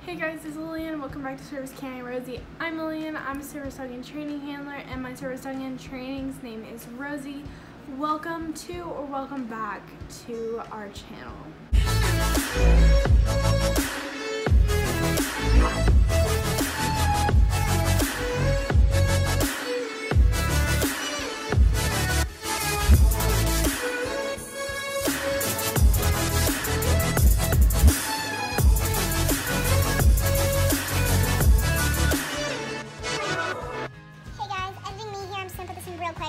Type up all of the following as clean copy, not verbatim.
Hey guys, this is Lillian. Welcome back to Service Canine Rosie. I'm Lillian. I'm a service dog and training handler, and my service dog and training's name is Rosie. Welcome to or welcome back to our channel.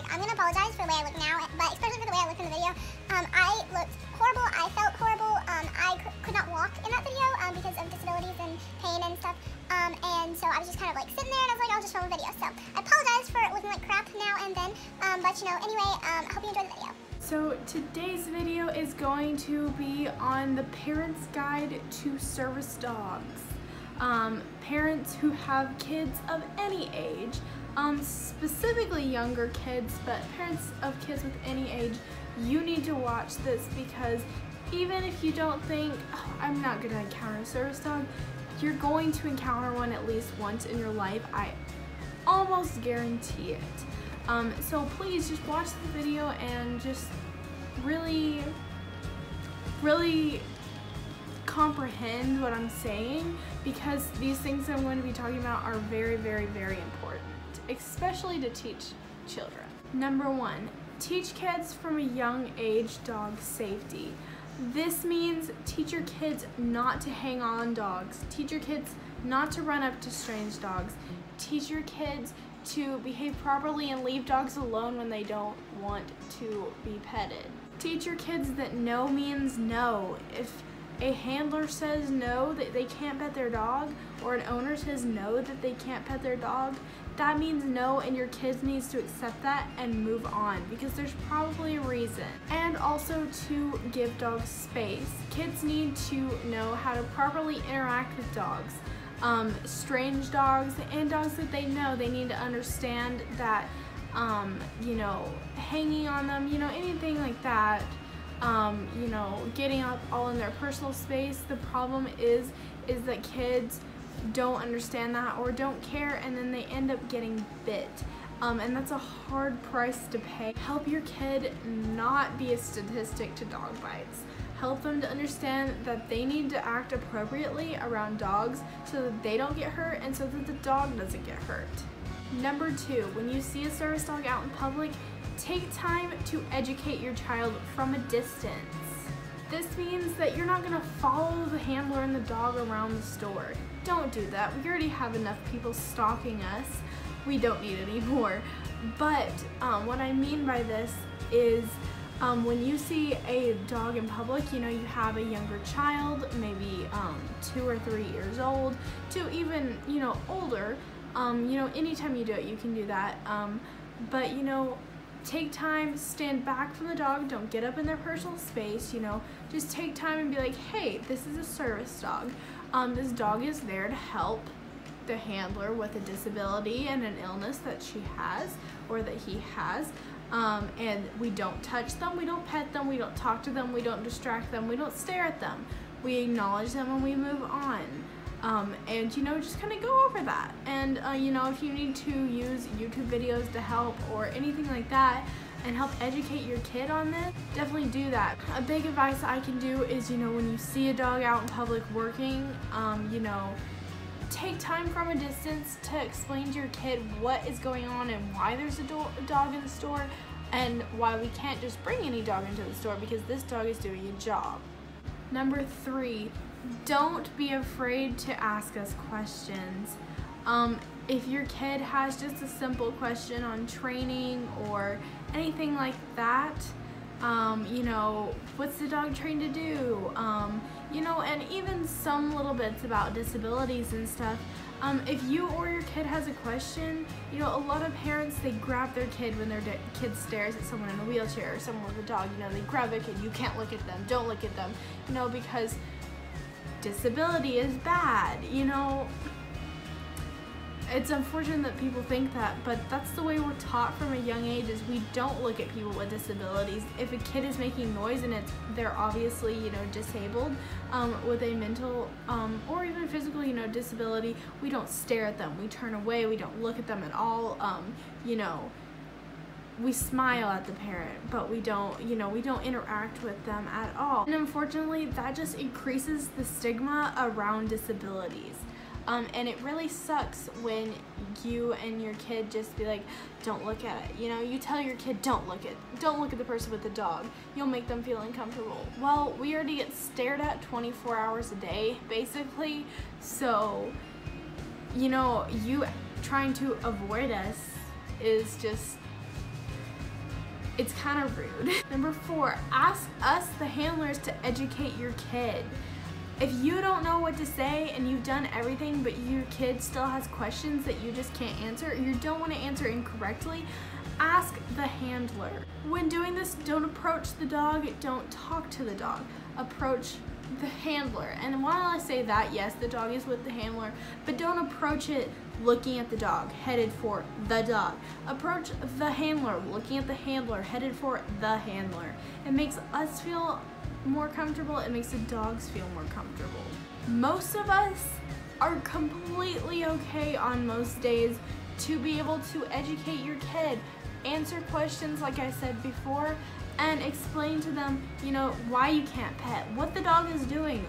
I'm going to apologize for the way I look now, but especially for the way I looked in the video. I looked horrible. I felt horrible. I could not walk in that video because of disabilities and pain and stuff. And so I was just kind of like sitting there and I was like, I'll just film a video. So I apologize for looking like crap now and then. But you know, anyway, I hope you enjoyed the video. So today's video is going to be on the Parent's Guide to Service Dogs. Parents who have kids of any age, specifically younger kids, but parents of kids with any age, you need to watch this because even if you don't think, oh, I'm not going to encounter a service dog, you're going to encounter one at least once in your life. I almost guarantee it. So please just watch the video and just really comprehend what I'm saying, because these things I'm going to be talking about are very, very, very important, especially to teach children. Number one, teach kids from a young age dog safety. This means teach your kids not to hang on dogs. Teach your kids not to run up to strange dogs. Teach your kids to behave properly and leave dogs alone when they don't want to be petted. Teach your kids that no means no. If a handler says no, that they can't pet their dog, or an owner says no, that they can't pet their dog, that means no, and your kids needs to accept that and move on because there's probably a reason. And also to give dogs space. Kids need to know how to properly interact with dogs. Strange dogs and dogs that they know, they need to understand that, you know, hanging on them, you know, anything like that. You know, getting up all in their personal space. The problem is that kids don't understand that or don't care, and then they end up getting bit. And that's a hard price to pay. Help your kid not be a statistic to dog bites. Help them to understand that they need to act appropriately around dogs so that they don't get hurt and so that the dog doesn't get hurt. Number two, when you see a service dog out in public, take time to educate your child from a distance. This means that you're not going to follow the handler and the dog around the store. Don't do that. We already have enough people stalking us. We don't need any more. But what I mean by this is when you see a dog in public, you know, you have a younger child, maybe 2 or 3 years old, to even, you know, older. You know, anytime you do it, you can do that. But, you know, take time, stand back from the dog, don't get up in their personal space, you know, just take time and be like, hey, this is a service dog. This dog is there to help the handler with a disability and an illness that she has or that he has. And we don't touch them, we don't pet them, we don't talk to them, we don't distract them, we don't stare at them. We acknowledge them and we move on. And you know, just kind of go over that. And you know, if you need to use YouTube videos to help or anything like that and help educate your kid on this, definitely do that. A big advice I can do is, you know, when you see a dog out in public working, you know, take time from a distance to explain to your kid what is going on and why there's a dog in the store and why we can't just bring any dog into the store because this dog is doing a job. Number three, don't be afraid to ask us questions. If your kid has just a simple question on training or anything like that, you know, what's the dog trained to do? You know, and even some little bits about disabilities and stuff. If you or your kid has a question, you know, a lot of parents, they grab their kid when their kid stares at someone in a wheelchair or someone with a dog, you know, they grab their kid, you can't look at them, don't look at them, you know, because disability is bad, you know. It's unfortunate that people think that, but that's the way we're taught from a young age, is we don't look at people with disabilities. If a kid is making noise and they're obviously, you know, disabled with a mental or even physical, you know, disability, we don't stare at them, we turn away, we don't look at them at all. We smile at the parent, but we don't interact with them at all. And unfortunately, that just increases the stigma around disabilities. And it really sucks when you and your kid just be like, don't look at it. You tell your kid, don't look at the person with the dog. You'll make them feel uncomfortable. Well, we already get stared at 24 hours a day, basically. So, you trying to avoid us is just, it's kind of rude. Number 4, ask us, the handlers, to educate your kid. If you don't know what to say and you've done everything but your kid still has questions that you just can't answer, or you don't want to answer incorrectly, ask the handler. When doing this, don't approach the dog, don't talk to the dog. Approach the handler. And while I say that, yes, the dog is with the handler, but don't approach it looking at the dog, headed for the dog. Approach the handler, looking at the handler, headed for the handler. It makes us feel more comfortable, it makes the dogs feel more comfortable. Most of us are completely okay on most days to be able to educate your kid, answer questions like I said before, and explain to them, why you can't pet, what the dog is doing,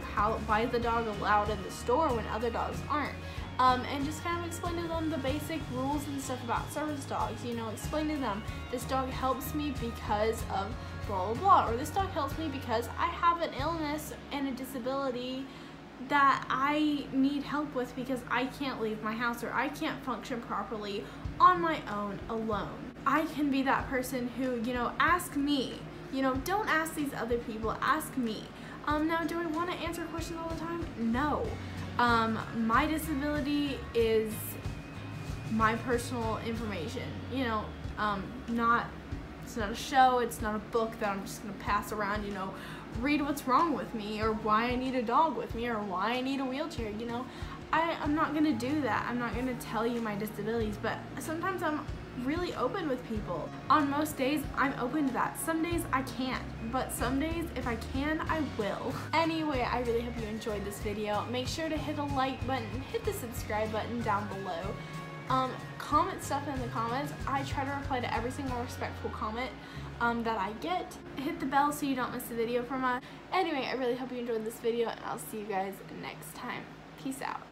why is the dog allowed in the store when other dogs aren't. And just kind of explain to them the basic rules and stuff about service dogs. Explain to them, this dog helps me because of blah, blah, blah, or this dog helps me because I have an illness and a disability that I need help with because I can't leave my house, or I can't function properly on my own alone. I can be that person who, ask me. Don't ask these other people, ask me. Now, do I want to answer questions all the time? No. My disability is my personal information, it's not a show, it's not a book that I'm just gonna pass around, read what's wrong with me, or why I need a dog with me, or why I need a wheelchair, I'm not gonna do that. I'm not gonna tell you my disabilities, but sometimes I'm really open with people. On most days, I'm open to that. Some days I can't, but some days, if I can, I will. Anyway, I really hope you enjoyed this video. Make sure to hit the like button, hit the subscribe button down below. Comment stuff in the comments. I try to reply to every single respectful comment that I get. Hit the bell so you don't miss a video from us. Anyway, I really hope you enjoyed this video, and I'll see you guys next time. Peace out.